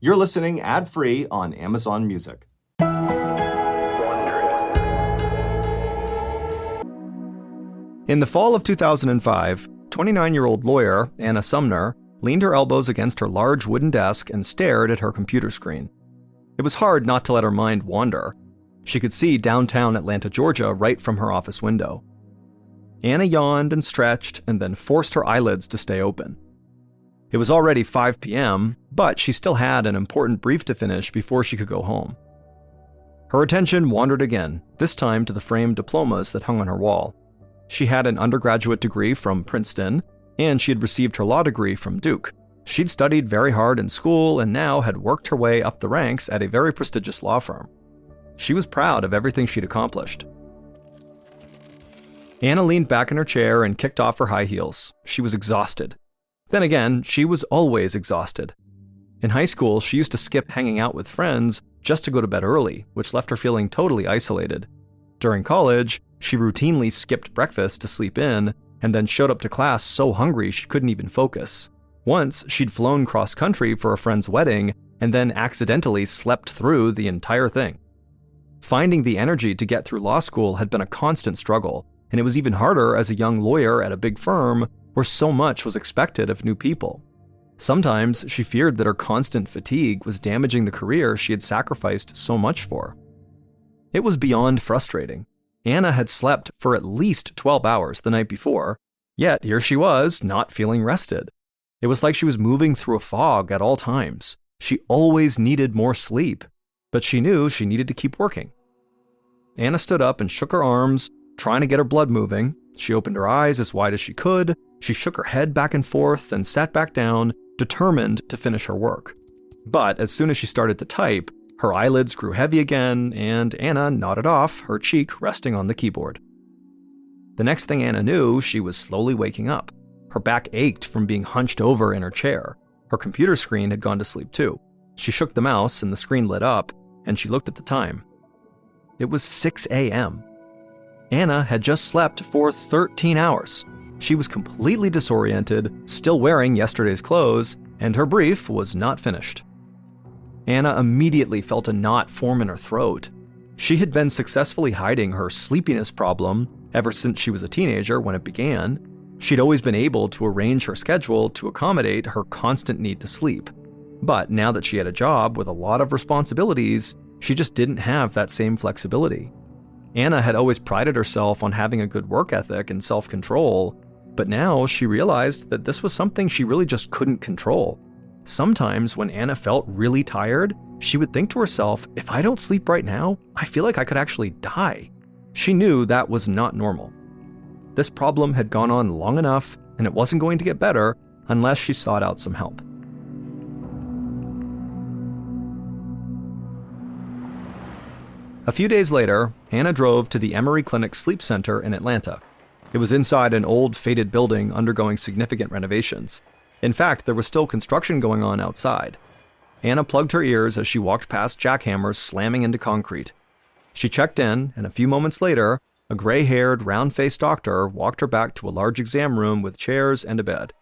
You're listening ad-free on Amazon Music. In the fall of 2005, 29-year-old lawyer Anna Sumner leaned her elbows against her large wooden desk and stared at her computer screen. It was hard not to let her mind wander. She could see downtown Atlanta, Georgia, right from her office window. Anna yawned and stretched and then forced her eyelids to stay open. It was already 5 p.m., but she still had an important brief to finish before she could go home. Her attention wandered again, this time to the framed diplomas that hung on her wall. She had an undergraduate degree from Princeton, and she had received her law degree from Duke. She'd studied very hard in school and now had worked her way up the ranks at a very prestigious law firm. She was proud of everything she'd accomplished. Anna leaned back in her chair and kicked off her high heels. She was exhausted. Then again, she was always exhausted. In high school, she used to skip hanging out with friends just to go to bed early, which left her feeling totally isolated. During college, she routinely skipped breakfast to sleep in, and then showed up to class so hungry she couldn't even focus. Once, she'd flown cross-country for a friend's wedding, and then accidentally slept through the entire thing. Finding the energy to get through law school had been a constant struggle, and it was even harder as a young lawyer at a big firm where so much was expected of new people. Sometimes she feared that her constant fatigue was damaging the career she had sacrificed so much for. It was beyond frustrating. Anna had slept for at least 12 hours the night before, yet here she was, not feeling rested. It was like she was moving through a fog at all times. She always needed more sleep, but she knew she needed to keep working. Anna stood up and shook her arms, trying to get her blood moving. She opened her eyes as wide as she could. She shook her head back and forth and sat back down, determined to finish her work. But as soon as she started to type, her eyelids grew heavy again, and Anna nodded off, her cheek resting on the keyboard. The next thing Anna knew, she was slowly waking up. Her back ached from being hunched over in her chair. Her computer screen had gone to sleep too. She shook the mouse and the screen lit up, and she looked at the time. It was 6 a.m. Anna had just slept for 13 hours. She was completely disoriented, still wearing yesterday's clothes, and her brief was not finished. Anna immediately felt a knot form in her throat. She had been successfully hiding her sleepiness problem ever since she was a teenager when it began. She'd always been able to arrange her schedule to accommodate her constant need to sleep. But now that she had a job with a lot of responsibilities, she just didn't have that same flexibility. Anna had always prided herself on having a good work ethic and self-control, but now she realized that this was something she really just couldn't control. Sometimes when Anna felt really tired, she would think to herself, if I don't sleep right now, I feel like I could actually die. She knew that was not normal. This problem had gone on long enough, and it wasn't going to get better unless she sought out some help. A few days later, Anna drove to the Emory Clinic Sleep Center in Atlanta. It was inside an old, faded building undergoing significant renovations. In fact, there was still construction going on outside. Anna plugged her ears as she walked past jackhammers slamming into concrete. She checked in, and a few moments later, a gray-haired, round-faced doctor walked her back to a large exam room with chairs and a bed.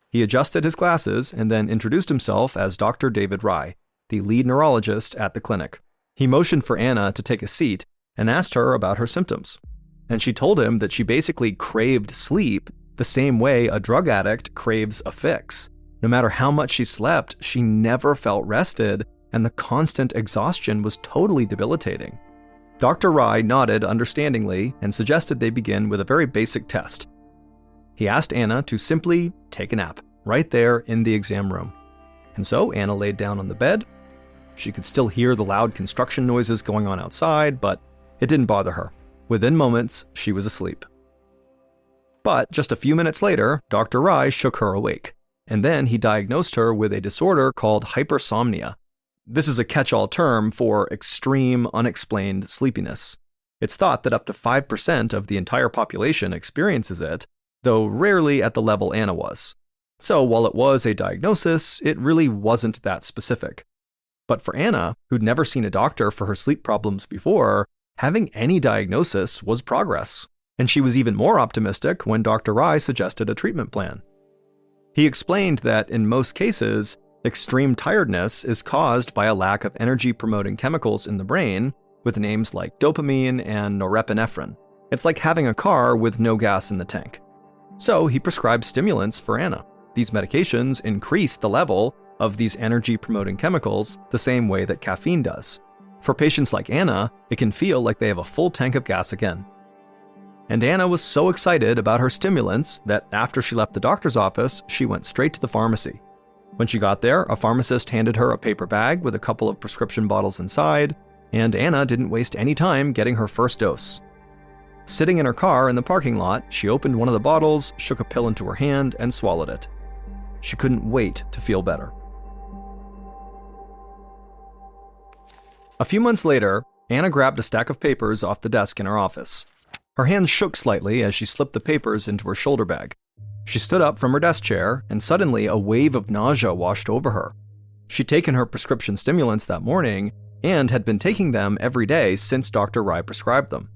He adjusted his glasses and then introduced himself as Dr. David Rye, the lead neurologist at the clinic. He motioned for Anna to take a seat and asked her about her symptoms. And she told him that she basically craved sleep the same way a drug addict craves a fix. No matter how much she slept, she never felt rested, and the constant exhaustion was totally debilitating. Dr. Rye nodded understandingly and suggested they begin with a very basic test. He asked Anna to simply take a nap, right there in the exam room. And so Anna laid down on the bed. She could still hear the loud construction noises going on outside, but it didn't bother her. Within moments, she was asleep. But just a few minutes later, Dr. Rye shook her awake, and then he diagnosed her with a disorder called hypersomnia. This is a catch-all term for extreme, unexplained sleepiness. It's thought that up to 5% of the entire population experiences it, though rarely at the level Anna was. So while it was a diagnosis, it really wasn't that specific. But for Anna, who'd never seen a doctor for her sleep problems before, having any diagnosis was progress. And she was even more optimistic when Dr. Rye suggested a treatment plan. He explained that in most cases, Extreme tiredness is caused by a lack of energy-promoting chemicals in the brain, with names like dopamine and norepinephrine. It's like having a car with no gas in the tank. So he prescribed stimulants for Anna. These medications increase the level of these energy-promoting chemicals the same way that caffeine does. For patients like Anna, it can feel like they have a full tank of gas again. And Anna was so excited about her stimulants that after she left the doctor's office, she went straight to the pharmacy. When she got there, a pharmacist handed her a paper bag with a couple of prescription bottles inside, and Anna didn't waste any time getting her first dose. Sitting in her car in the parking lot, she opened one of the bottles, shook a pill into her hand, and swallowed it. She couldn't wait to feel better. A few months later, Anna grabbed a stack of papers off the desk in her office. Her hands shook slightly as she slipped the papers into her shoulder bag. She stood up from her desk chair, and suddenly a wave of nausea washed over her. She'd taken her prescription stimulants that morning and had been taking them every day since Dr. Rai prescribed them.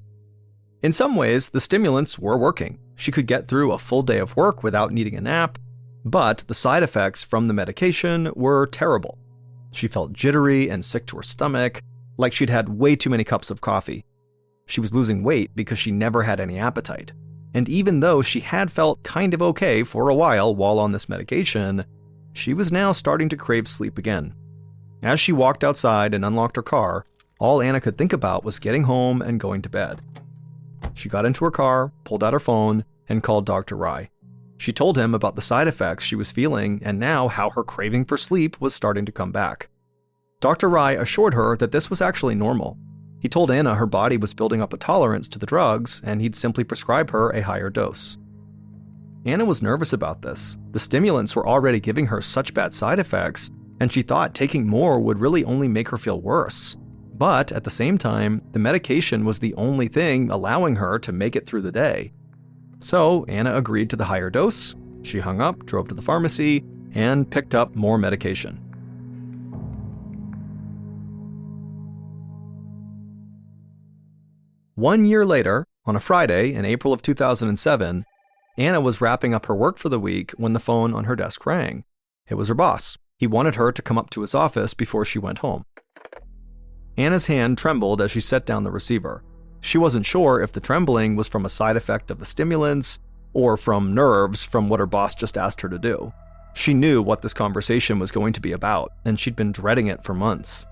In some ways, the stimulants were working. She could get through a full day of work without needing a nap, but the side effects from the medication were terrible. She felt jittery and sick to her stomach, like she'd had way too many cups of coffee. She was losing weight because she never had any appetite. And even though she had felt kind of okay for a while on this medication, she was now starting to crave sleep again. As she walked outside and unlocked her car, all Anna could think about was getting home and going to bed. She got into her car, pulled out her phone, and called Dr. Rai. She told him about the side effects she was feeling and now how her craving for sleep was starting to come back. Dr. Rai assured her that this was actually normal. He told Anna her body was building up a tolerance to the drugs, and he'd simply prescribe her a higher dose. Anna was nervous about this. The stimulants were already giving her such bad side effects, and she thought taking more would really only make her feel worse. But at the same time, the medication was the only thing allowing her to make it through the day. So Anna agreed to the higher dose. She hung up, drove to the pharmacy, and picked up more medication. One year later, on a Friday in April of 2007, Anna was wrapping up her work for the week when the phone on her desk rang. It was her boss. He wanted her to come up to his office before she went home. Anna's hand trembled as she set down the receiver. She wasn't sure if the trembling was from a side effect of the stimulants or from nerves from what her boss just asked her to do. She knew what this conversation was going to be about, and she'd been dreading it for months.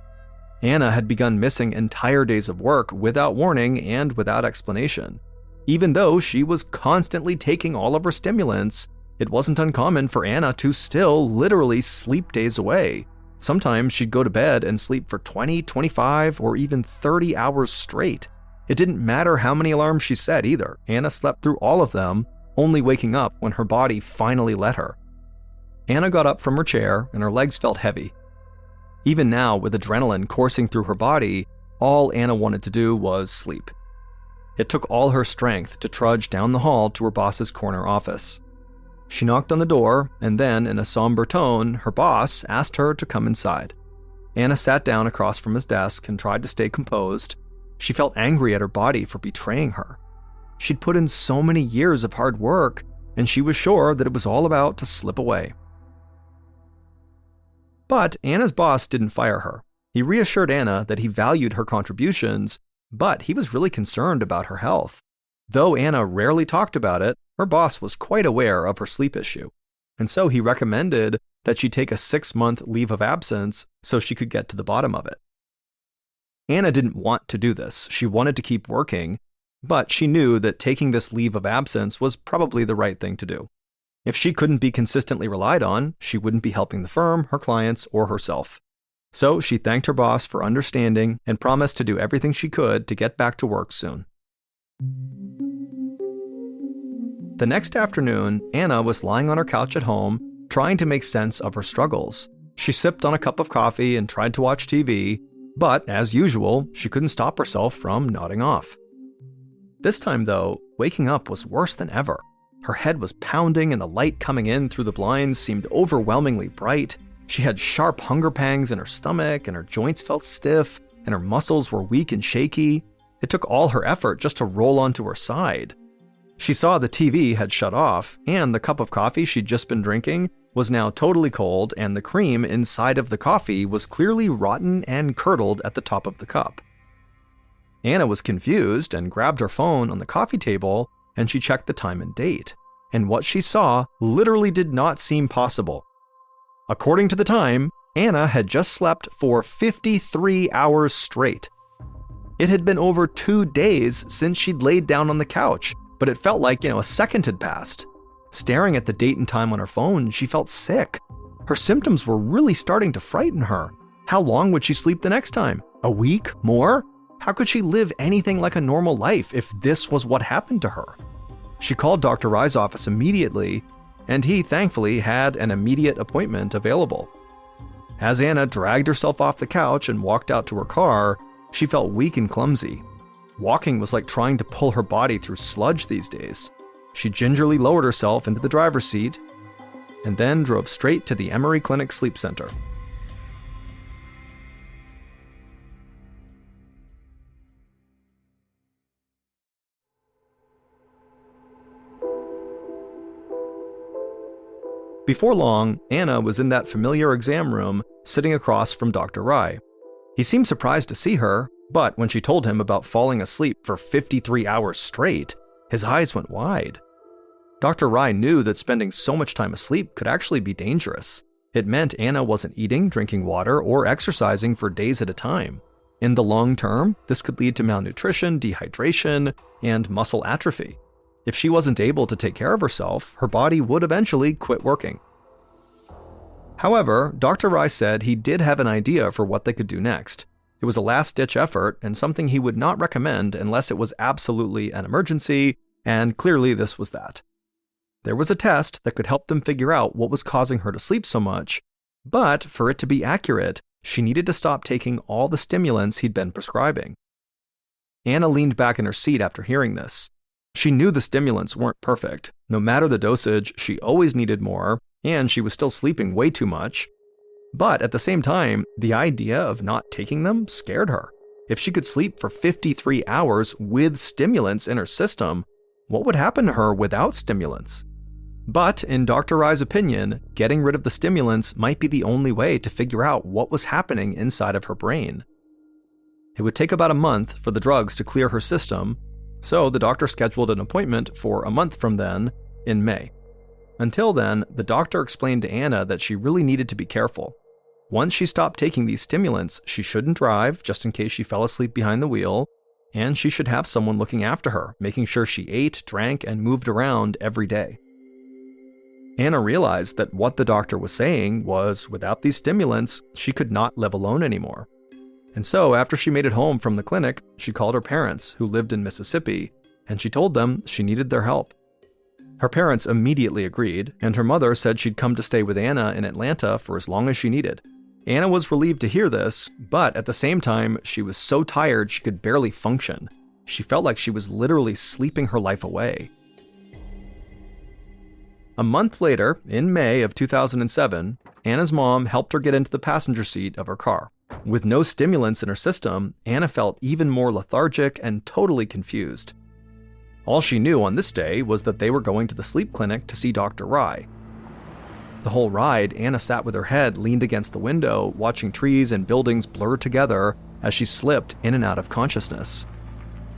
Anna had begun missing entire days of work without warning and without explanation. Even though she was constantly taking all of her stimulants, it wasn't uncommon for Anna to still literally sleep days away. Sometimes she'd go to bed and sleep for 20, 25, or even 30 hours straight. It didn't matter how many alarms she set either. Anna slept through all of them, only waking up when her body finally let her. Anna got up from her chair and her legs felt heavy. Even now, with adrenaline coursing through her body, all Anna wanted to do was sleep. It took all her strength to trudge down the hall to her boss's corner office. She knocked on the door, and then, in a somber tone, her boss asked her to come inside. Anna sat down across from his desk and tried to stay composed. She felt angry at her body for betraying her. She'd put in so many years of hard work, and she was sure that it was all about to slip away. But Anna's boss didn't fire her. He reassured Anna that he valued her contributions, but he was really concerned about her health. Though Anna rarely talked about it, her boss was quite aware of her sleep issue, and so he recommended that she take a 6-month leave of absence so she could get to the bottom of it. Anna didn't want to do this. She wanted to keep working, but she knew that taking this leave of absence was probably the right thing to do. If she couldn't be consistently relied on, she wouldn't be helping the firm, her clients, or herself. So she thanked her boss for understanding and promised to do everything she could to get back to work soon. The next afternoon, Anna was lying on her couch at home, trying to make sense of her struggles. She sipped on a cup of coffee and tried to watch TV, but as usual, she couldn't stop herself from nodding off. This time, though, waking up was worse than ever. Her head was pounding and the light coming in through the blinds seemed overwhelmingly bright. She had sharp hunger pangs in her stomach and her joints felt stiff and her muscles were weak and shaky. It took all her effort just to roll onto her side. She saw the TV had shut off and the cup of coffee she'd just been drinking was now totally cold, and the cream inside of the coffee was clearly rotten and curdled at the top of the cup. Anna was confused and grabbed her phone on the coffee table, and she checked the time and date. And what she saw literally did not seem possible. According to the time, Anna had just slept for 53 hours straight. It had been over 2 days since she'd laid down on the couch, but it felt like, a second had passed. Staring at the date and time on her phone, she felt sick. Her symptoms were really starting to frighten her. How long would she sleep the next time? A week? More? How could she live anything like a normal life if this was what happened to her? She called Dr. Rye's office immediately, and he thankfully had an immediate appointment available. As Anna dragged herself off the couch and walked out to her car, she felt weak and clumsy. Walking was like trying to pull her body through sludge these days. She gingerly lowered herself into the driver's seat and then drove straight to the Emory Clinic Sleep Center. Before long, Anna was in that familiar exam room, sitting across from Dr. Rye. He seemed surprised to see her, but when she told him about falling asleep for 53 hours straight, his eyes went wide. Dr. Rye knew that spending so much time asleep could actually be dangerous. It meant Anna wasn't eating, drinking water, or exercising for days at a time. In the long term, this could lead to malnutrition, dehydration, and muscle atrophy. If she wasn't able to take care of herself, her body would eventually quit working. However, Dr. Rye said he did have an idea for what they could do next. It was a last-ditch effort and something he would not recommend unless it was absolutely an emergency, and clearly this was that. There was a test that could help them figure out what was causing her to sleep so much, but for it to be accurate, she needed to stop taking all the stimulants he'd been prescribing. Anna leaned back in her seat after hearing this. She knew the stimulants weren't perfect. No matter the dosage, she always needed more, and she was still sleeping way too much. But at the same time, the idea of not taking them scared her. If she could sleep for 53 hours with stimulants in her system, what would happen to her without stimulants? But in Dr. Rye's opinion, getting rid of the stimulants might be the only way to figure out what was happening inside of her brain. It would take about a month for the drugs to clear her system, so the doctor scheduled an appointment for a month from then, in May. Until then, the doctor explained to Anna that she really needed to be careful. Once she stopped taking these stimulants, she shouldn't drive, just in case she fell asleep behind the wheel, and she should have someone looking after her, making sure she ate, drank, and moved around every day. Anna realized that what the doctor was saying was, without these stimulants, she could not live alone anymore. And so, after she made it home from the clinic, she called her parents, who lived in Mississippi, and she told them she needed their help. Her parents immediately agreed, and her mother said she'd come to stay with Anna in Atlanta for as long as she needed. Anna was relieved to hear this, but at the same time, she was so tired she could barely function. She felt like she was literally sleeping her life away. A month later, in May of 2007, Anna's mom helped her get into the passenger seat of her car. With no stimulants in her system, Anna felt even more lethargic and totally confused. All she knew on this day was that they were going to the sleep clinic to see Dr. Rye. The whole ride, Anna sat with her head leaned against the window, watching trees and buildings blur together as she slipped in and out of consciousness.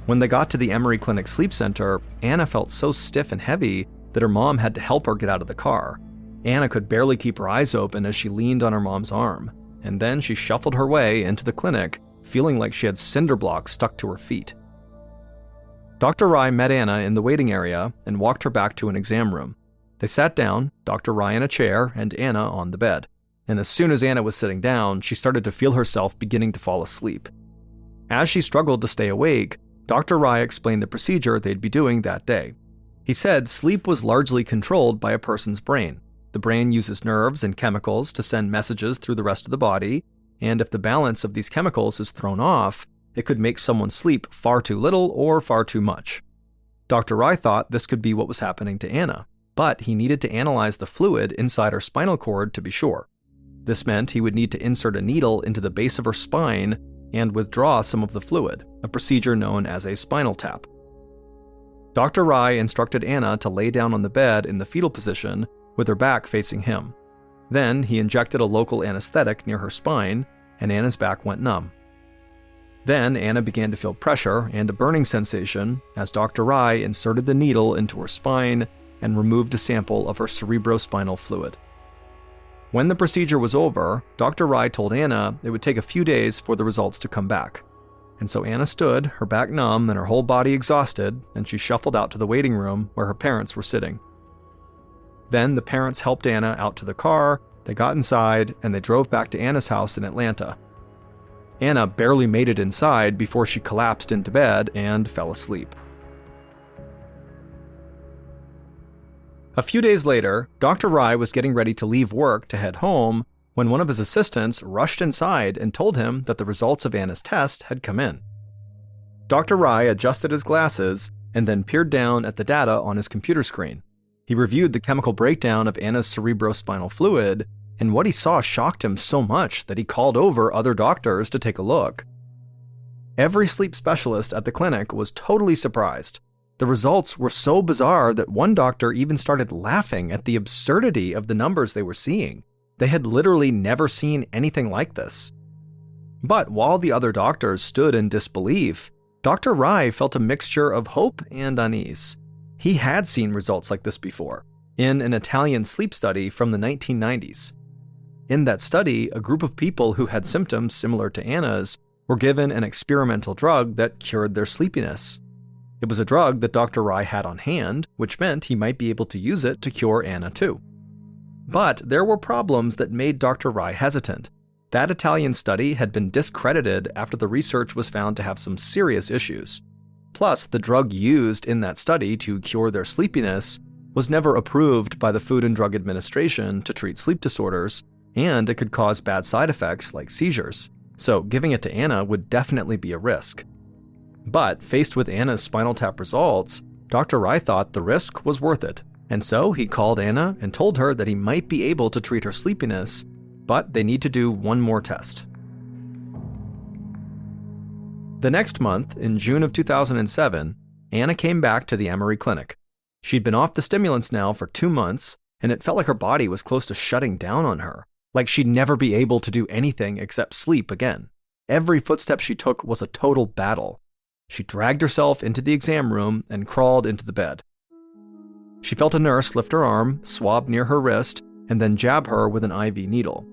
When they got to the Emory Clinic Sleep Center, Anna felt so stiff and heavy that her mom had to help her get out of the car. Anna could barely keep her eyes open as she leaned on her mom's arm, and then she shuffled her way into the clinic, feeling like she had cinder blocks stuck to her feet. Dr. Rye met Anna in the waiting area and walked her back to an exam room. They sat down, Dr. Rye in a chair and Anna on the bed. And as soon as Anna was sitting down, she started to feel herself beginning to fall asleep. As she struggled to stay awake, Dr. Rye explained the procedure they'd be doing that day. He said sleep was largely controlled by a person's brain. The brain uses nerves and chemicals to send messages through the rest of the body, and if the balance of these chemicals is thrown off, it could make someone sleep far too little or far too much. Dr. Rye thought this could be what was happening to Anna, but he needed to analyze the fluid inside her spinal cord to be sure. This meant he would need to insert a needle into the base of her spine and withdraw some of the fluid, a procedure known as a spinal tap. Dr. Rye instructed Anna to lay down on the bed in the fetal position with her back facing him. Then he injected a local anesthetic near her spine, and Anna's back went numb. Then Anna began to feel pressure and a burning sensation as Dr. Rai inserted the needle into her spine and removed a sample of her cerebrospinal fluid. When the procedure was over, Dr. Rai told Anna it would take a few days for the results to come back. And so Anna stood, her back numb and her whole body exhausted, and she shuffled out to the waiting room where her parents were sitting. Then the parents helped Anna out to the car, they got inside, and they drove back to Anna's house in Atlanta. Anna barely made it inside before she collapsed into bed and fell asleep. A few days later, Dr. Rai was getting ready to leave work to head home when one of his assistants rushed inside and told him that the results of Anna's test had come in. Dr. Rai adjusted his glasses and then peered down at the data on his computer screen. He reviewed the chemical breakdown of Anna's cerebrospinal fluid, and what he saw shocked him so much that he called over other doctors to take a look. Every sleep specialist at the clinic was totally surprised. The results were so bizarre that one doctor even started laughing at the absurdity of the numbers they were seeing. They had literally never seen anything like this. But while the other doctors stood in disbelief, Dr. Rai felt a mixture of hope and unease. He had seen results like this before, in an Italian sleep study from the 1990s. In that study, a group of people who had symptoms similar to Anna's were given an experimental drug that cured their sleepiness. It was a drug that Dr. Rai had on hand, which meant he might be able to use it to cure Anna too. But there were problems that made Dr. Rai hesitant. That Italian study had been discredited after the research was found to have some serious issues. Plus, the drug used in that study to cure their sleepiness was never approved by the Food and Drug Administration to treat sleep disorders, and it could cause bad side effects like seizures, so giving it to Anna would definitely be a risk. But faced with Anna's spinal tap results, Dr. Rai thought the risk was worth it, and so he called Anna and told her that he might be able to treat her sleepiness, but they need to do one more test. The next month, in June of 2007, Anna came back to the Emory Clinic. She'd been off the stimulants now for 2 months, and it felt like her body was close to shutting down on her, like she'd never be able to do anything except sleep again. Every footstep she took was a total battle. She dragged herself into the exam room and crawled into the bed. She felt a nurse lift her arm, swab near her wrist, and then jab her with an IV needle.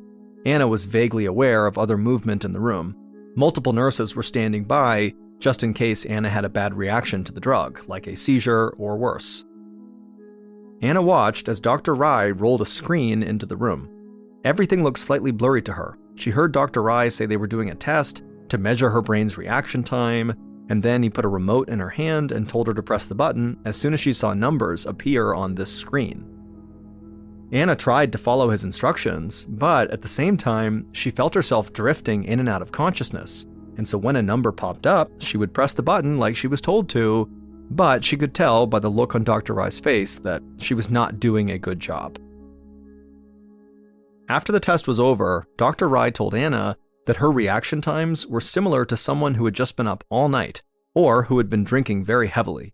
Anna was vaguely aware of other movement in the room. Multiple nurses were standing by, just in case Anna had a bad reaction to the drug, like a seizure or worse. Anna watched as Dr. Rai rolled a screen into the room. Everything looked slightly blurry to her. She heard Dr. Rai say they were doing a test to measure her brain's reaction time, and then he put a remote in her hand and told her to press the button as soon as she saw numbers appear on this screen. Anna tried to follow his instructions, but at the same time, she felt herself drifting in and out of consciousness, and so when a number popped up, she would press the button like she was told to, but she could tell by the look on Dr. Rai's face that she was not doing a good job. After the test was over, Dr. Rai told Anna that her reaction times were similar to someone who had just been up all night, or who had been drinking very heavily.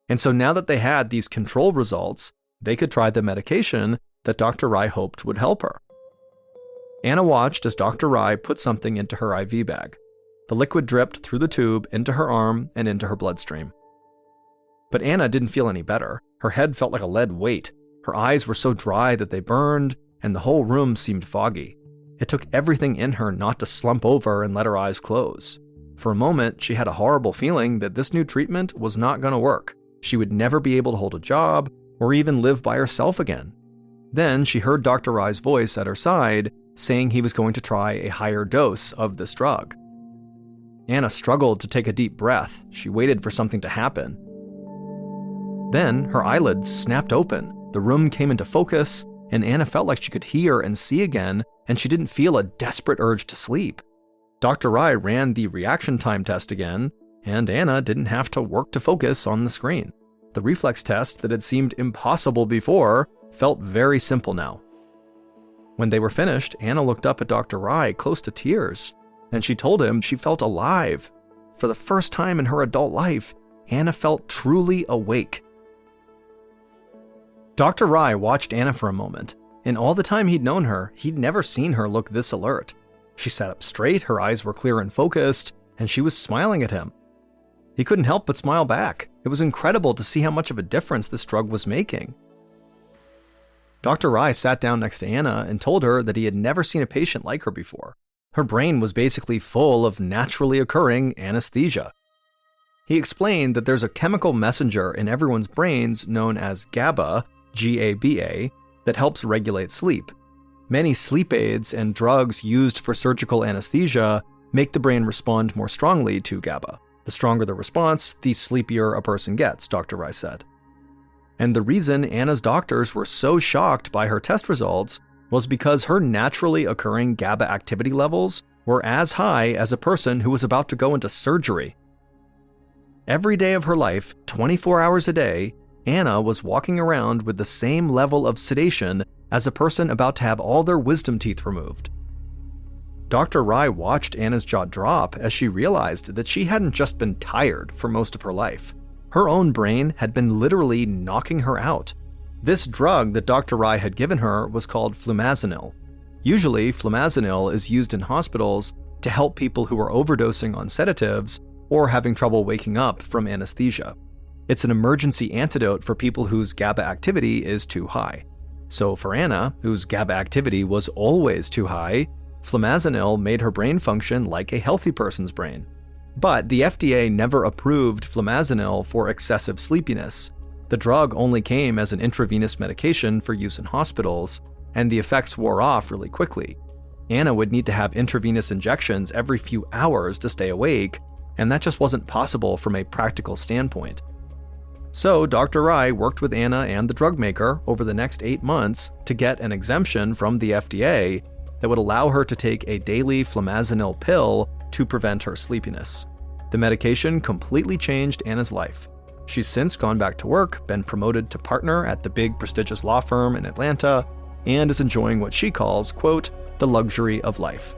And so now that they had these control results, they could try the medication that Dr. Rai hoped would help her. Anna watched as Dr. Rai put something into her IV bag. The liquid dripped through the tube into her arm and into her bloodstream. But Anna didn't feel any better. Her head felt like a lead weight. Her eyes were so dry that they burned, and the whole room seemed foggy. It took everything in her not to slump over and let her eyes close. For a moment, she had a horrible feeling that this new treatment was not going to work. She would never be able to hold a job or even live by herself again. Then she heard Dr. Rai's voice at her side saying he was going to try a higher dose of this drug. Anna struggled to take a deep breath. She waited for something to happen. Then her eyelids snapped open. The room came into focus, and Anna felt like she could hear and see again, and she didn't feel a desperate urge to sleep. Dr. Rai ran the reaction time test again, and Anna didn't have to work to focus on the screen. The reflex test that had seemed impossible before felt very simple now. When they were finished, Anna looked up at Dr. Rai, close to tears, and she told him she felt alive. For the first time in her adult life, Anna felt truly awake. Dr. Rai watched Anna for a moment, In all the time he'd known her, he'd never seen her look this alert. She sat up straight, her eyes were clear and focused, and she was smiling at him. He couldn't help but smile back. It was incredible to see how much of a difference this drug was making. Dr. Rai sat down next to Anna and told her that he had never seen a patient like her before. Her brain was basically full of naturally occurring anesthesia. He explained that there's a chemical messenger in everyone's brains known as GABA, G-A-B-A, that helps regulate sleep. Many sleep aids and drugs used for surgical anesthesia make the brain respond more strongly to GABA. The stronger the response, the sleepier a person gets, Dr. Rai said. And the reason Anna's doctors were so shocked by her test results was because her naturally occurring GABA activity levels were as high as a person who was about to go into surgery. Every day of her life, 24 hours a day, Anna was walking around with the same level of sedation as a person about to have all their wisdom teeth removed. Dr. Rai watched Anna's jaw drop as she realized that she hadn't just been tired for most of her life. Her own brain had been literally knocking her out. This drug that Dr. Rai had given her was called flumazenil. Usually, flumazenil is used in hospitals to help people who are overdosing on sedatives or having trouble waking up from anesthesia. It's an emergency antidote for people whose GABA activity is too high. So for Anna, whose GABA activity was always too high, flumazenil made her brain function like a healthy person's brain. But the FDA never approved flumazenil for excessive sleepiness. The drug only came as an intravenous medication for use in hospitals, and the effects wore off really quickly. Anna would need to have intravenous injections every few hours to stay awake, and that just wasn't possible from a practical standpoint. So Dr. Rai worked with Anna and the drug maker over the next 8 months to get an exemption from the FDA that would allow her to take a daily flumazenil pill to prevent her sleepiness. The medication completely changed Anna's life. She's since gone back to work, been promoted to partner at the big prestigious law firm in Atlanta, and is enjoying what she calls, quote, the luxury of life.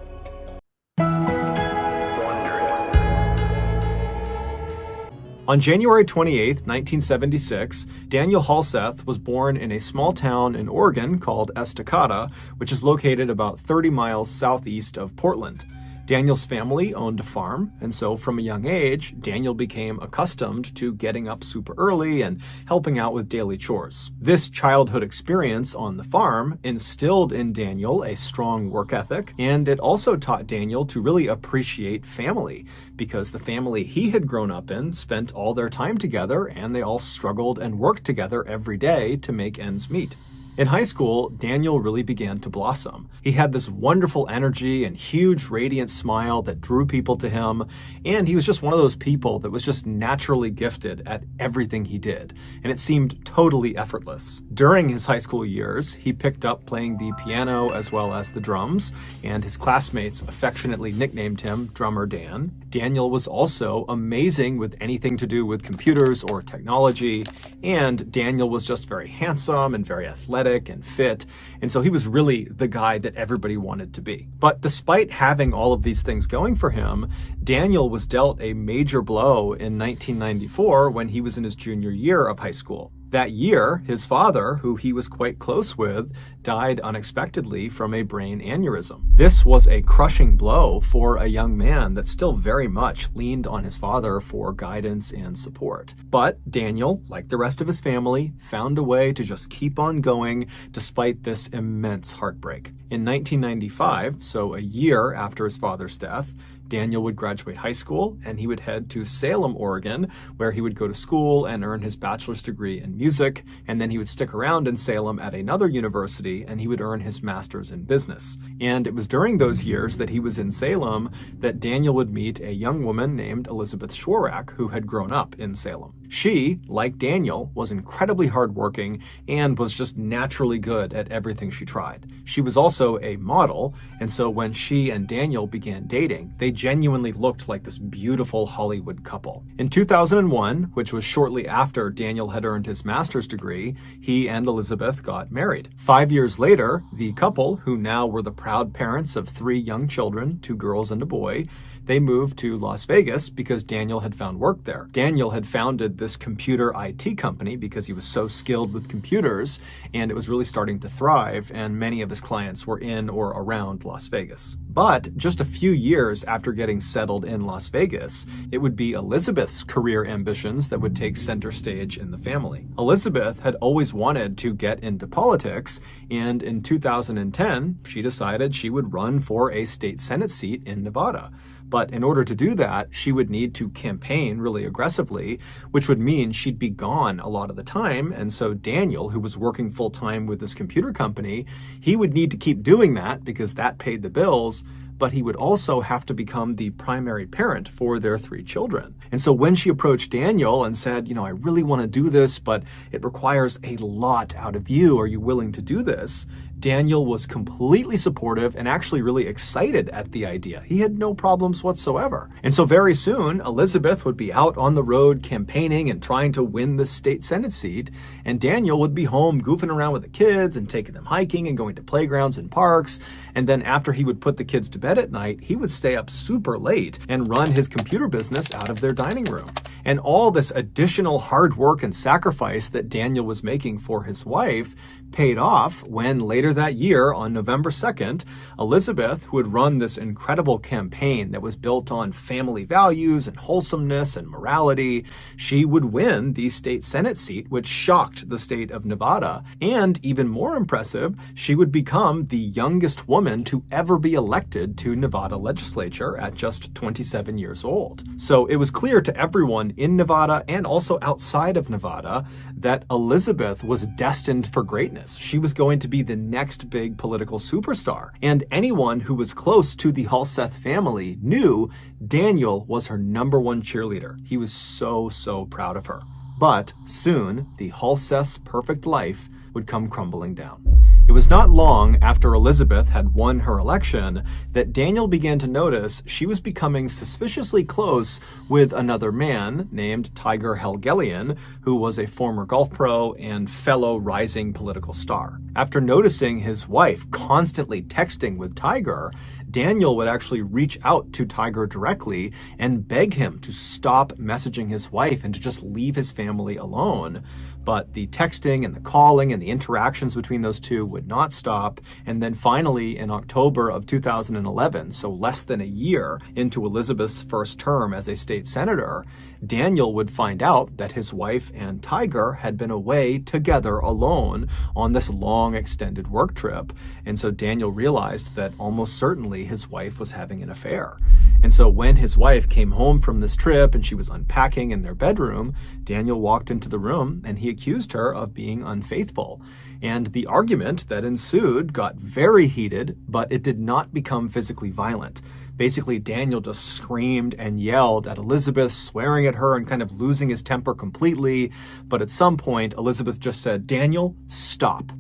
On January 28, 1976, Daniel Halseth was born in a small town in Oregon called Estacada, which is located about 30 miles southeast of Portland. Daniel's family owned a farm, and so from a young age, Daniel became accustomed to getting up super early and helping out with daily chores. This childhood experience on the farm instilled in Daniel a strong work ethic, and it also taught Daniel to really appreciate family, because the family he had grown up in spent all their time together, and they all struggled and worked together every day to make ends meet. In high school, Daniel really began to blossom. He had this wonderful energy and huge radiant smile that drew people to him, and he was just one of those people that was just naturally gifted at everything he did, and it seemed totally effortless. During his high school years, he picked up playing the piano as well as the drums, and his classmates affectionately nicknamed him Drummer Dan. Daniel was also amazing with anything to do with computers or technology, and Daniel was just very handsome and very athletic and fit, and so he was really the guy that everybody wanted to be. But despite having all of these things going for him, Daniel was dealt a major blow in 1994 when he was in his junior year of high school. That year, his father, who he was quite close with, died unexpectedly from a brain aneurysm. This was a crushing blow for a young man that still very much leaned on his father for guidance and support. But Daniel, like the rest of his family, found a way to just keep on going despite this immense heartbreak. In 1995, so a year after his father's death, Daniel would graduate high school, and he would head to Salem, Oregon, where he would go to school and earn his bachelor's degree in music, and then he would stick around in Salem at another university, and he would earn his master's in business. And it was during those years that he was in Salem that Daniel would meet a young woman named Elizabeth Schwarak, who had grown up in Salem. She, like Daniel, was incredibly hardworking and was just naturally good at everything she tried. She was also a model, and so when she and Daniel began dating, they genuinely looked like this beautiful Hollywood couple. In 2001, which was shortly after Daniel had earned his master's degree, he and Elizabeth got married. 5 years later, the couple, who now were the proud parents of 3 young children, 2 girls and a boy, they moved to Las Vegas because Daniel had found work there. Daniel had founded started this computer IT company because he was so skilled with computers, and it was really starting to thrive, and many of his clients were in or around Las Vegas. But just a few years after getting settled in Las Vegas, it would be Elizabeth's career ambitions that would take center stage in the family. Elizabeth had always wanted to get into politics, and in 2010, she decided she would run for a state Senate seat in Nevada. But in order to do that, she would need to campaign really aggressively, which would mean she'd be gone a lot of the time. And so Daniel, who was working full-time with this computer company, he would need to keep doing that because that paid the bills, but he would also have to become the primary parent for their 3 children. And so when she approached Daniel and said, I really want to do this, but it requires a lot out of you. Are you willing to do this? Daniel was completely supportive and actually really excited at the idea. He had no problems whatsoever. And so very soon, Elizabeth would be out on the road campaigning and trying to win the state Senate seat, and Daniel would be home goofing around with the kids and taking them hiking and going to playgrounds and parks. And then after he would put the kids to bed at night, he would stay up super late and run his computer business out of their dining room. And all this additional hard work and sacrifice that Daniel was making for his wife paid off when later that year, on November 2nd, Elizabeth, who had run this incredible campaign that was built on family values and wholesomeness and morality, she would win the state Senate seat, which shocked the state of Nevada. And even more impressive, she would become the youngest woman to ever be elected to Nevada legislature at just 27 years old. So it was clear to everyone in Nevada and also outside of Nevada that Elizabeth was destined for greatness. She was going to be the next big political superstar. And anyone who was close to the Halseth family knew Daniel was her #1 cheerleader. He was so proud of her. But soon, the Halseth's perfect life would come crumbling down. It was not long after Elizabeth had won her election that Daniel began to notice she was becoming suspiciously close with another man named Tiger Helgelian, who was a former golf pro and fellow rising political star. After noticing his wife constantly texting with Tiger, Daniel would actually reach out to Tiger directly and beg him to stop messaging his wife and to just leave his family alone. But the texting and the calling and the interactions between those two would not stop. And then finally, in October of 2011, so less than a year into Elizabeth's first term as a state senator, Daniel would find out that his wife and Tiger had been away together alone on this long extended work trip. And so Daniel realized that almost certainly his wife was having an affair. And so when his wife came home from this trip and she was unpacking in their bedroom, Daniel walked into the room and he accused her of being unfaithful. And the argument that ensued got very heated, but it did not become physically violent. Basically, Daniel just screamed and yelled at Elizabeth, swearing at her and kind of losing his temper completely. But at some point, Elizabeth just said, "Daniel, stop."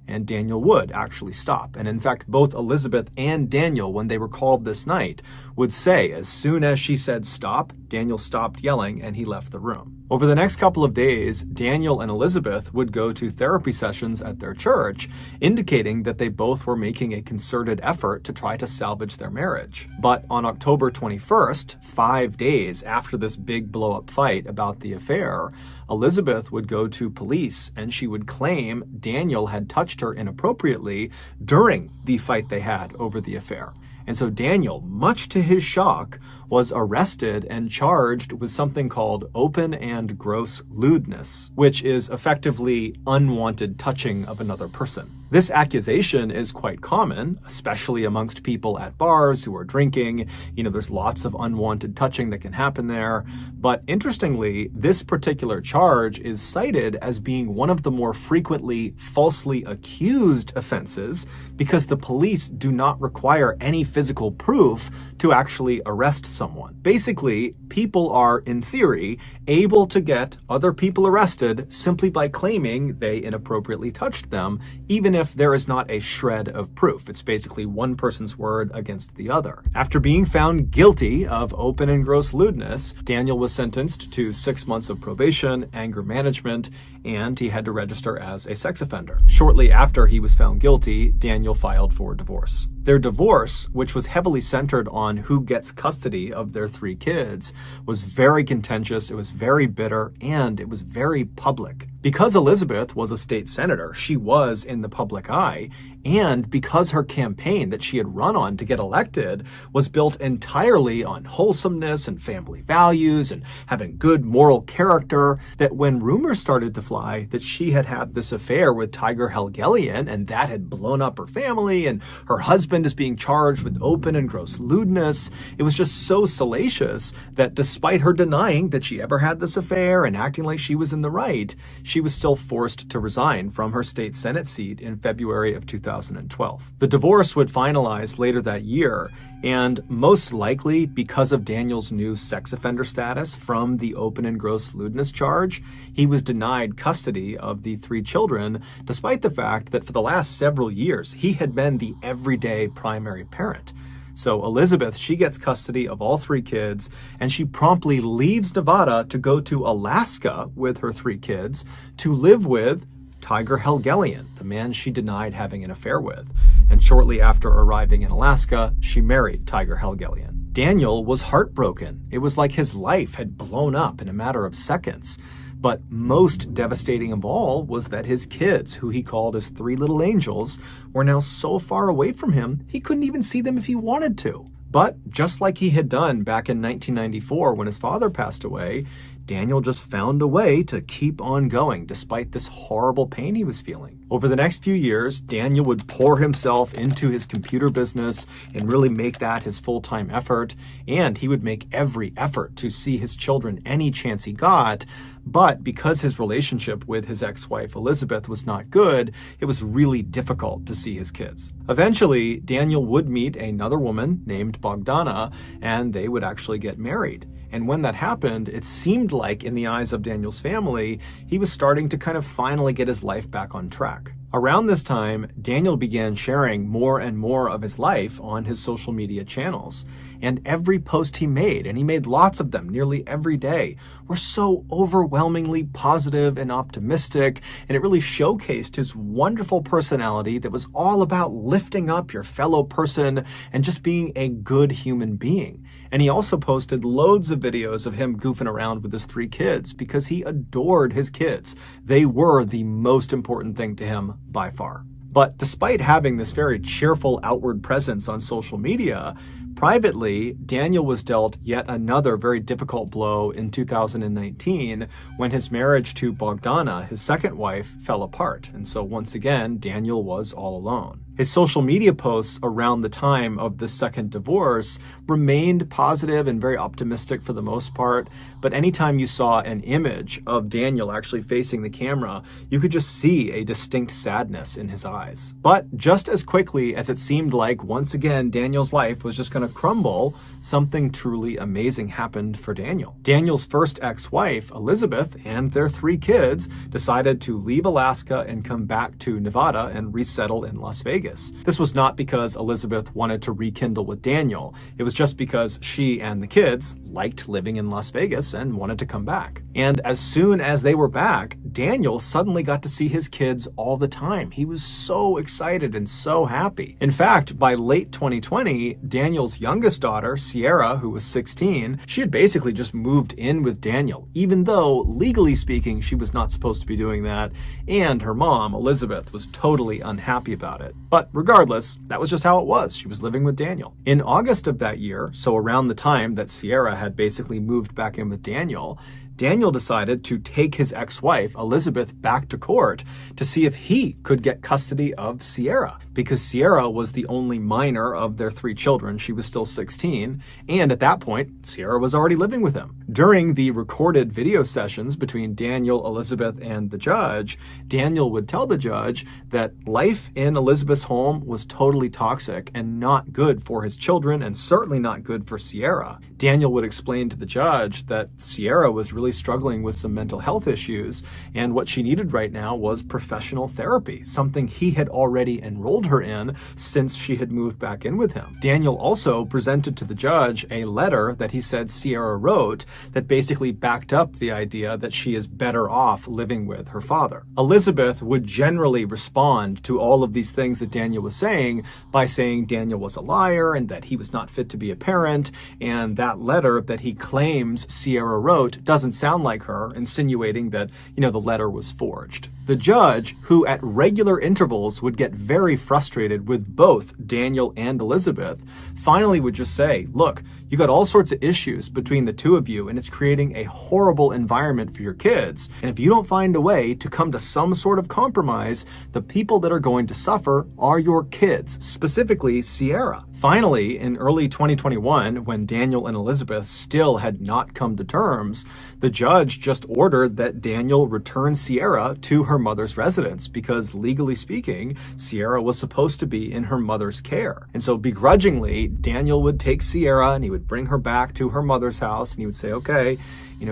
And Daniel would actually stop. And in fact, both Elizabeth and Daniel, when they were called this night, would say as soon as she said stop, Daniel stopped yelling and he left the room. Over the next couple of days, Daniel and Elizabeth would go to therapy sessions at their church, indicating that they both were making a concerted effort to try to salvage their marriage. But on October 21st, 5 days after this big blow-up fight about the affair, Elizabeth would go to police and she would claim Daniel had touched her inappropriately during the fight they had over the affair. And so Daniel, much to his shock, was arrested and charged with something called open and gross lewdness, which is effectively unwanted touching of another person. This accusation is quite common, especially amongst people at bars who are drinking. There's lots of unwanted touching that can happen there. But interestingly, this particular charge is cited as being one of the more frequently falsely accused offenses because the police do not require any physical proof to actually arrest someone. Basically, people are, in theory, able to get other people arrested simply by claiming they inappropriately touched them, even if there is not a shred of proof. It's basically one person's word against the other. After being found guilty of open and gross lewdness, Daniel was sentenced to 6 months of probation, anger management, and he had to register as a sex offender. Shortly after he was found guilty, Daniel filed for divorce. Their divorce, which was heavily centered on who gets custody of their 3 kids, was very contentious, it was very bitter, and it was very public. Because Elizabeth was a state senator, she was in the public eye, and because her campaign that she had run on to get elected was built entirely on wholesomeness and family values and having good moral character, that when rumors started to fly that she had had this affair with Tiger Helgelien and that had blown up her family and her husband is being charged with open and gross lewdness, it was just so salacious that despite her denying that she ever had this affair and acting like she was in the right, she was still forced to resign from her state Senate seat in February of 2012. The divorce would finalize later that year, and most likely because of Daniel's new sex offender status from the open and gross lewdness charge, he was denied custody of the 3 children, despite the fact that for the last several years, he had been the everyday primary parent. So Elizabeth, she gets custody of all 3 kids, and she promptly leaves Nevada to go to Alaska with her 3 kids to live with Tiger Helgelien, the man she denied having an affair with. And shortly after arriving in Alaska, she married Tiger Helgelien. Daniel was heartbroken. It was like his life had blown up in a matter of seconds. But most devastating of all was that his kids, who he called his 3 little angels, were now so far away from him, he couldn't even see them if he wanted to. But just like he had done back in 1994 when his father passed away, Daniel just found a way to keep on going despite this horrible pain he was feeling. Over the next few years, Daniel would pour himself into his computer business and really make that his full-time effort, and he would make every effort to see his children any chance he got. But because his relationship with his ex-wife Elizabeth was not good, it was really difficult to see his kids. Eventually, Daniel would meet another woman named Bogdana, and they would actually get married. And when that happened, it seemed like in the eyes of Daniel's family, he was starting to kind of finally get his life back on track. Around this time, Daniel began sharing more and more of his life on his social media channels. And every post he made, and he made lots of them nearly every day, were so overwhelmingly positive and optimistic, and it really showcased his wonderful personality that was all about lifting up your fellow person and just being a good human being. And he also posted loads of videos of him goofing around with his 3 kids because he adored his kids. They were the most important thing to him by far. But despite having this very cheerful outward presence on social media, privately, Daniel was dealt yet another very difficult blow in 2019 when his marriage to Bogdana, his second wife, fell apart. And so once again, Daniel was all alone. His social media posts around the time of the second divorce remained positive and very optimistic for the most part, but anytime you saw an image of Daniel actually facing the camera, you could just see a distinct sadness in his eyes. But just as quickly as it seemed like once again Daniel's life was just going to crumble, something truly amazing happened for Daniel. Daniel's first ex-wife, Elizabeth, and their 3 kids decided to leave Alaska and come back to Nevada and resettle in Las Vegas. This was not because Elizabeth wanted to rekindle with Daniel. It was just because she and the kids liked living in Las Vegas and wanted to come back. And as soon as they were back, Daniel suddenly got to see his kids all the time. He was so excited and so happy. In fact, by late 2020, Daniel's youngest daughter, Sierra, who was 16, she had basically just moved in with Daniel, even though legally speaking, she was not supposed to be doing that. And her mom, Elizabeth, was totally unhappy about it. But regardless, that was just how it was. She was living with Daniel. In August of that year, so around the time that Sierra had basically moved back in with Daniel, Daniel decided to take his ex-wife, Elizabeth, back to court to see if he could get custody of Sierra, because Sierra was the only minor of their 3 children. She was still 16, and at that point, Sierra was already living with him. During the recorded video sessions between Daniel, Elizabeth, and the judge, Daniel would tell the judge that life in Elizabeth's home was totally toxic and not good for his children, and certainly not good for Sierra. Daniel would explain to the judge that Sierra was really really struggling with some mental health issues, and what she needed right now was professional therapy, something he had already enrolled her in since she had moved back in with him. Daniel also presented to the judge a letter that he said Sierra wrote that basically backed up the idea that she is better off living with her father. Elizabeth would generally respond to all of these things that Daniel was saying by saying Daniel was a liar and that he was not fit to be a parent, and that letter that he claims Sierra wrote doesn't sound like her, insinuating that, the letter was forged. The judge, who at regular intervals would get very frustrated with both Daniel and Elizabeth, finally would just say, look, you got all sorts of issues between the two of you, and it's creating a horrible environment for your kids. And if you don't find a way to come to some sort of compromise, the people that are going to suffer are your kids, specifically Sierra. Finally, in early 2021, when Daniel and Elizabeth still had not come to terms, the judge just ordered that Daniel return Sierra to her mother's residence because, legally speaking, Sierra was supposed to be in her mother's care. And so begrudgingly, Daniel would take Sierra and he would bring her back to her mother's house and he would say, okay,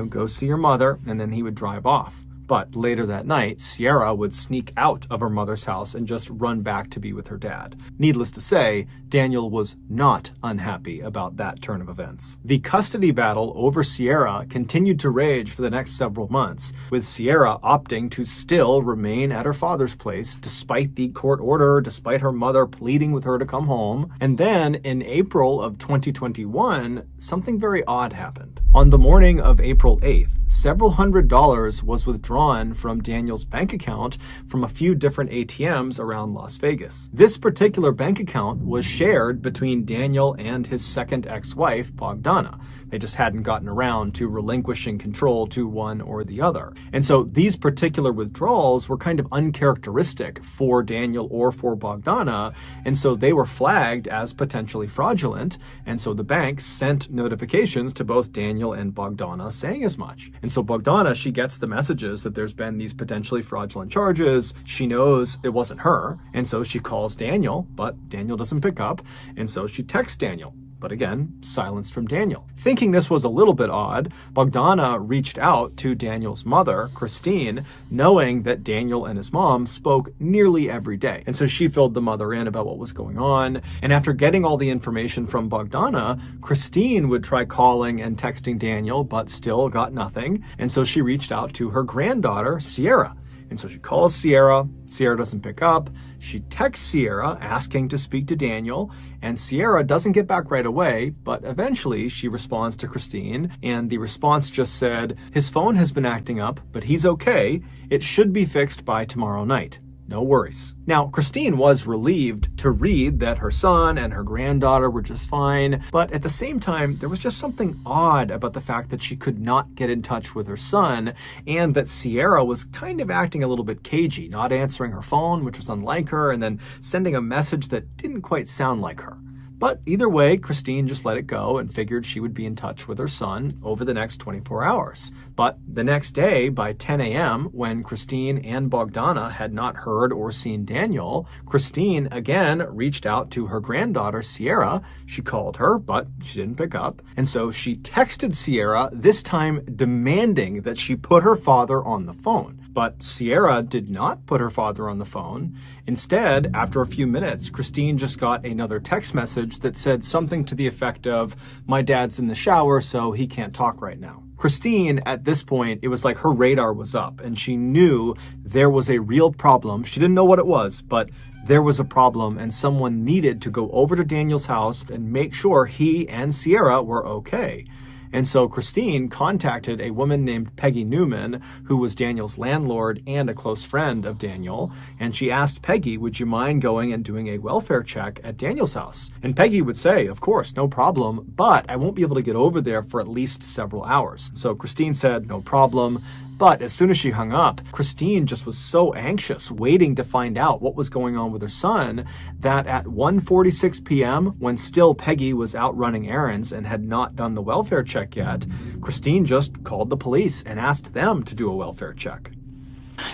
go see your mother, and then he would drive off. But later that night, Sierra would sneak out of her mother's house and just run back to be with her dad. Needless to say, Daniel was not unhappy about that turn of events. The custody battle over Sierra continued to rage for the next several months, with Sierra opting to still remain at her father's place despite the court order, despite her mother pleading with her to come home. And then in April of 2021, something very odd happened. On the morning of April 8th, several $100s was withdrawn from Daniel's bank account from a few different ATMs around Las Vegas. This particular bank account was shared between Daniel and his second ex-wife, Bogdana. They just hadn't gotten around to relinquishing control to one or the other. And so these particular withdrawals were kind of uncharacteristic for Daniel or for Bogdana, and so they were flagged as potentially fraudulent, and so the bank sent notifications to both Daniel and Bogdana saying as much. And so Bogdana, she gets the messages that there's been these potentially fraudulent charges. She knows it wasn't her, and so she calls Daniel, but Daniel doesn't pick up, and so she texts Daniel. But again, silence from Daniel. Thinking this was a little bit odd, Bogdana reached out to Daniel's mother, Christine, knowing that Daniel and his mom spoke nearly every day. And so she filled the mother in about what was going on. And after getting all the information from Bogdana, Christine would try calling and texting Daniel, but still got nothing. And so she reached out to her granddaughter, Sierra. And so she calls Sierra. Sierra doesn't pick up. She texts Sierra asking to speak to Daniel, and Sierra doesn't get back right away, but eventually she responds to Christine, and the response just said, his phone has been acting up, but he's okay. It should be fixed by tomorrow night. No worries. Now, Christine was relieved to read that her son and her granddaughter were just fine, but at the same time, there was just something odd about the fact that she could not get in touch with her son, and that Sierra was kind of acting a little bit cagey, not answering her phone, which was unlike her, and then sending a message that didn't quite sound like her. But either way, Christine just let it go and figured she would be in touch with her son over the next 24 hours. But the next day, by 10 a.m., when Christine and Bogdana had not heard or seen Daniel, Christine again reached out to her granddaughter, Sierra. She called her, but she didn't pick up. And so she texted Sierra, this time demanding that she put her father on the phone. But Sierra did not put her father on the phone. Instead, after a few minutes, Christine just got another text message that said something to the effect of, my dad's in the shower, so he can't talk right now. Christine, at this point, it was like her radar was up, and she knew there was a real problem. She didn't know what it was, but there was a problem, and someone needed to go over to Daniel's house and make sure he and Sierra were okay. And so Christine contacted a woman named Peggy Newman, who was Daniel's landlord and a close friend of Daniel. And she asked Peggy, would you mind going and doing a welfare check at Daniel's house? And Peggy would say, of course, no problem, but I won't be able to get over there for at least several hours. So Christine said, no problem. But as soon as she hung up, Christine just was so anxious, waiting to find out what was going on with her son, that at 1:46 p.m., when still Peggy was out running errands and had not done the welfare check yet, Christine just called the police and asked them to do a welfare check.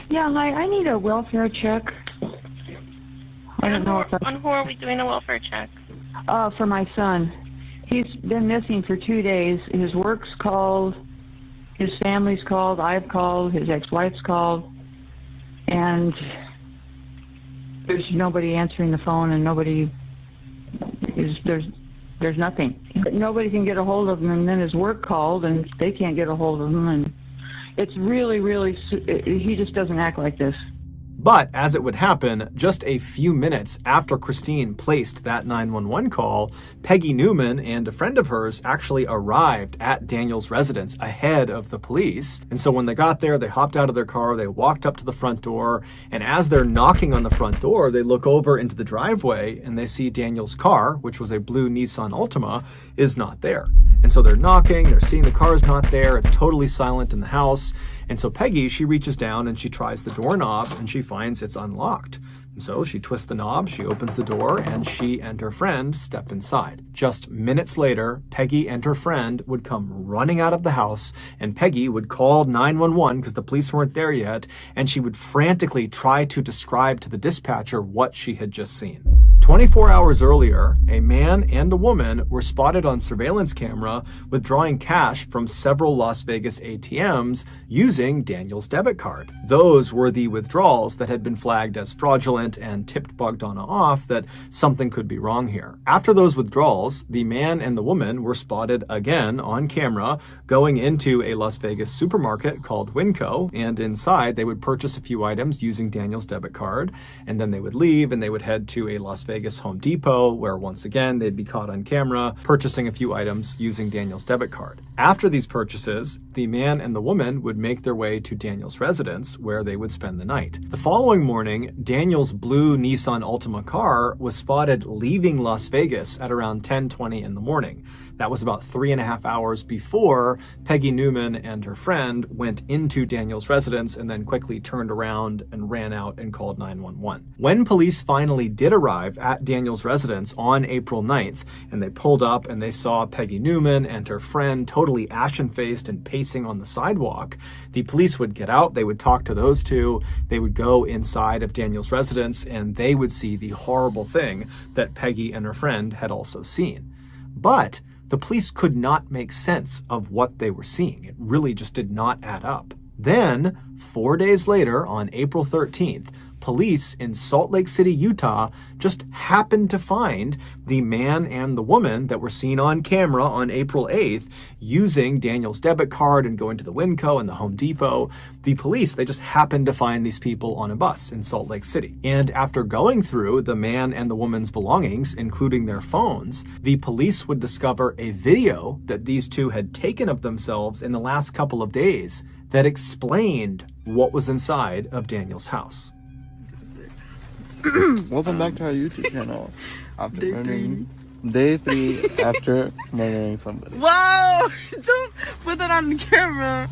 Yeah, hi, I need a welfare check. I don't know on who are we doing a welfare check? For my son. He's been missing for 2 days. His work's called. His family's called, I've called, his ex-wife's called, and there's nobody answering the phone, and there's nothing. Nobody can get a hold of him, and then his work called, and they can't get a hold of him, and it's really, he just doesn't act like this. But as it would happen, just a few minutes after Christine placed that 911 call, Peggy Newman and a friend of hers actually arrived at Daniel's residence ahead of the police. And so when they got there, they hopped out of their car, they walked up to the front door, and as they're knocking on the front door, they look over into the driveway and they see Daniel's car, which was a blue Nissan Altima, is not there. And so they're knocking, they're seeing the car's not there, it's totally silent in the house. And so Peggy, she reaches down and she tries the doorknob and she finds it's unlocked. And so she twists the knob, she opens the door, and she and her friend step inside. Just minutes later, Peggy and her friend would come running out of the house, and Peggy would call 911 because the police weren't there yet, and she would frantically try to describe to the dispatcher what she had just seen. 24 hours earlier, a man and a woman were spotted on surveillance camera withdrawing cash from several Las Vegas ATMs using Daniel's debit card. Those were the withdrawals that had been flagged as fraudulent and tipped Bogdana off that something could be wrong here. After those withdrawals, the man and the woman were spotted again on camera going into a Las Vegas supermarket called Winco, and inside they would purchase a few items using Daniel's debit card, and then they would leave and they would head to a Las Vegas Home Depot, where once again they'd be caught on camera purchasing a few items using Daniel's debit card. After these purchases, the man and the woman would make their way to Daniel's residence, where they would spend the night. The following morning, Daniel's blue Nissan Altima car was spotted leaving Las Vegas at around 10:20 in the morning. That was about 3.5 hours before Peggy Newman and her friend went into Daniel's residence and then quickly turned around and ran out and called 911. When police finally did arrive at Daniel's residence on April 9th, and they pulled up and they saw Peggy Newman and her friend totally ashen-faced and pacing on the sidewalk, the police would get out, they would talk to those two, they would go inside of Daniel's residence, and they would see the horrible thing that Peggy and her friend had also seen. But the police could not make sense of what they were seeing. It really just did not add up. Then, 4 days later, on April 13th, police in Salt Lake City, Utah, just happened to find the man and the woman that were seen on camera on April 8th using Daniel's debit card and going to the Winco and the Home Depot. The police, they just happened to find these people on a bus in Salt Lake City. And after going through the man and the woman's belongings, including their phones, the police would discover a video that these two had taken of themselves in the last couple of days that explained what was inside of Daniel's house. Welcome back to our YouTube channel. After Day 3 after murdering somebody. Whoa! Don't put that on the camera.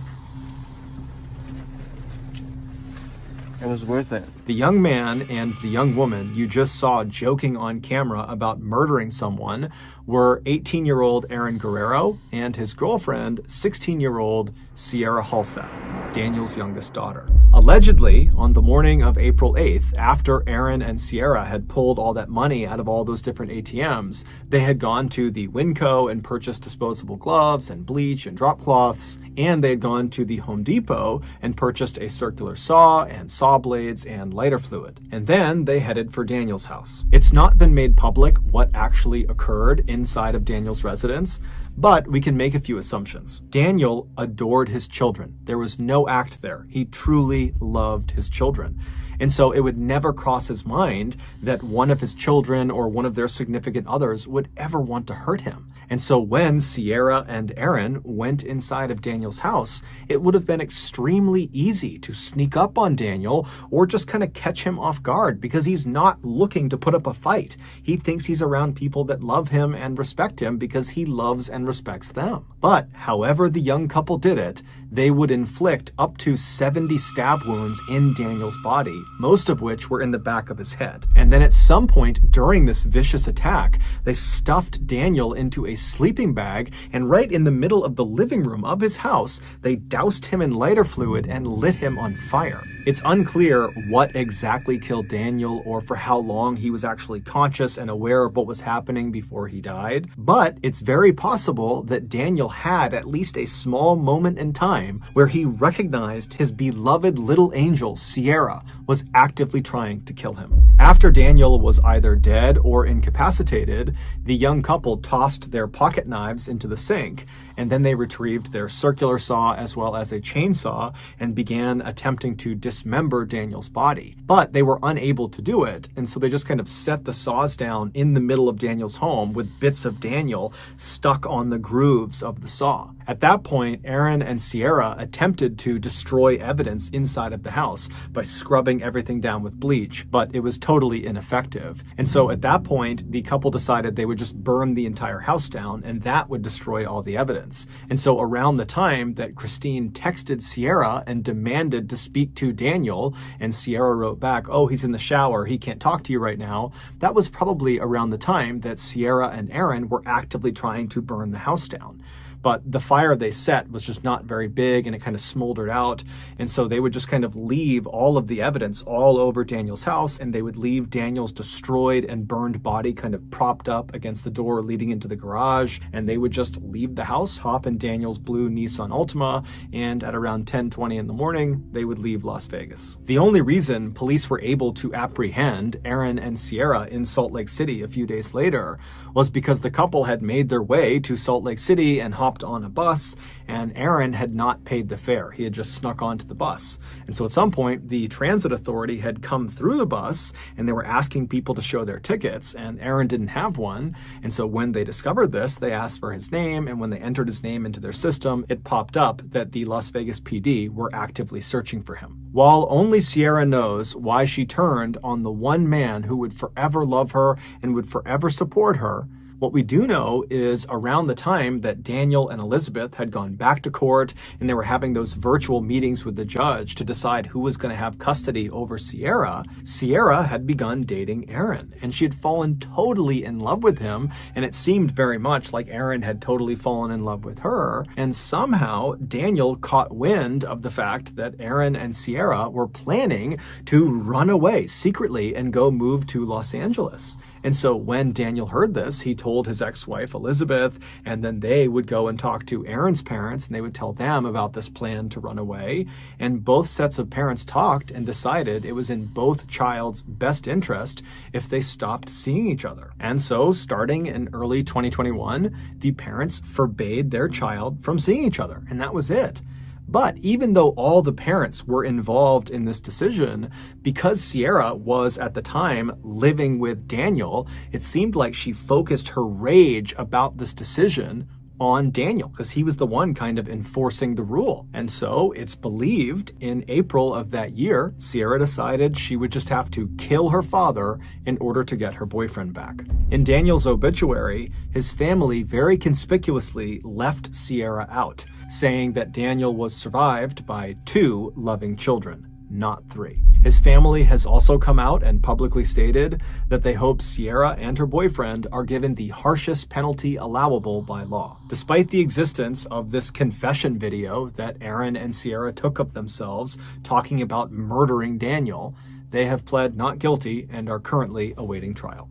It was worth it. The young man and the young woman you just saw joking on camera about murdering someone were 18-year-old Aaron Guerrero and his girlfriend, 16-year-old Sierra Halseth, Daniel's youngest daughter. Allegedly, on the morning of April 8th, after Aaron and Sierra had pulled all that money out of all those different ATMs, they had gone to the Winco and purchased disposable gloves and bleach and drop cloths, and they had gone to the Home Depot and purchased a circular saw and saw blades and lighter fluid. And then they headed for Daniel's house. It's not been made public what actually occurred inside of Daniel's residence, but we can make a few assumptions. Daniel adored his children. There was no act there. He truly loved his children. And so it would never cross his mind that one of his children or one of their significant others would ever want to hurt him. And so when Sierra and Aaron went inside of Daniel's house, it would have been extremely easy to sneak up on Daniel or just kind of catch him off guard because he's not looking to put up a fight. He thinks he's around people that love him and respect him because he loves and respects them. But however the young couple did it, they would inflict up to 70 stab wounds in Daniel's body, most of which were in the back of his head. And then at some point during this vicious attack, they stuffed Daniel into a sleeping bag, and right in the middle of the living room of his house, they doused him in lighter fluid and lit him on fire. It's unclear what exactly killed Daniel or for how long he was actually conscious and aware of what was happening before he died, but it's very possible that Daniel had at least a small moment in time where he recognized his beloved little angel, Sierra, was actively trying to kill him. After Daniel was either dead or incapacitated, the young couple tossed their pocket knives into the sink, and then they retrieved their circular saw as well as a chainsaw and began attempting to dismember Daniel's body. But they were unable to do it, and so they just kind of set the saws down in the middle of Daniel's home with bits of Daniel stuck on the grooves of the saw. At that point, Aaron and Sierra attempted to destroy evidence inside of the house by scrubbing everything down with bleach, but it was totally ineffective. And so at that point, the couple decided they would just burn the entire house down, and that would destroy all the evidence. And so around the time that Christine texted Sierra and demanded to speak to Daniel, and Sierra wrote back, "Oh, he's in the shower, he can't talk to you right now," that was probably around the time that Sierra and Aaron were actively trying to burn the house down. But the fire they set was just not very big, and it kind of smoldered out. And so they would just kind of leave all of the evidence all over Daniel's house, and they would leave Daniel's destroyed and burned body kind of propped up against the door leading into the garage. And they would just leave the house, hop in Daniel's blue Nissan Altima, and at around 10:20 in the morning, they would leave Las Vegas. The only reason police were able to apprehend Aaron and Sierra in Salt Lake City a few days later was because the couple had made their way to Salt Lake City and hopped on a bus, and Aaron had not paid the fare. He had just snuck onto the bus. And so at some point, the transit authority had come through the bus, and they were asking people to show their tickets, and Aaron didn't have one. And so when they discovered this, they asked for his name, and when they entered his name into their system, it popped up that the Las Vegas PD were actively searching for him. While only Sierra knows why she turned on the one man who would forever love her and would forever support her, what we do know is around the time that Daniel and Elizabeth had gone back to court and they were having those virtual meetings with the judge to decide who was going to have custody over Sierra, Sierra had begun dating Aaron, and she had fallen totally in love with him, and it seemed very much like Aaron had totally fallen in love with her. And somehow Daniel caught wind of the fact that Aaron and Sierra were planning to run away secretly and go move to Los Angeles. And so when Daniel heard this, he told his ex-wife Elizabeth, and then they would go and talk to Aaron's parents, and they would tell them about this plan to run away. And both sets of parents talked and decided it was in both child's best interest if they stopped seeing each other. And so starting in early 2021, the parents forbade their child from seeing each other, and that was it. But even though all the parents were involved in this decision, because Sierra was at the time living with Daniel, it seemed like she focused her rage about this decision on Daniel, because he was the one kind of enforcing the rule. And so it's believed in April of that year, Sierra decided she would just have to kill her father in order to get her boyfriend back. In Daniel's obituary, his family very conspicuously left Sierra out, saying that Daniel was survived by 2 loving children, not 3. His family has also come out and publicly stated that they hope Sierra and her boyfriend are given the harshest penalty allowable by law. Despite the existence of this confession video that Aaron and Sierra took of themselves talking about murdering Daniel, they have pled not guilty and are currently awaiting trial.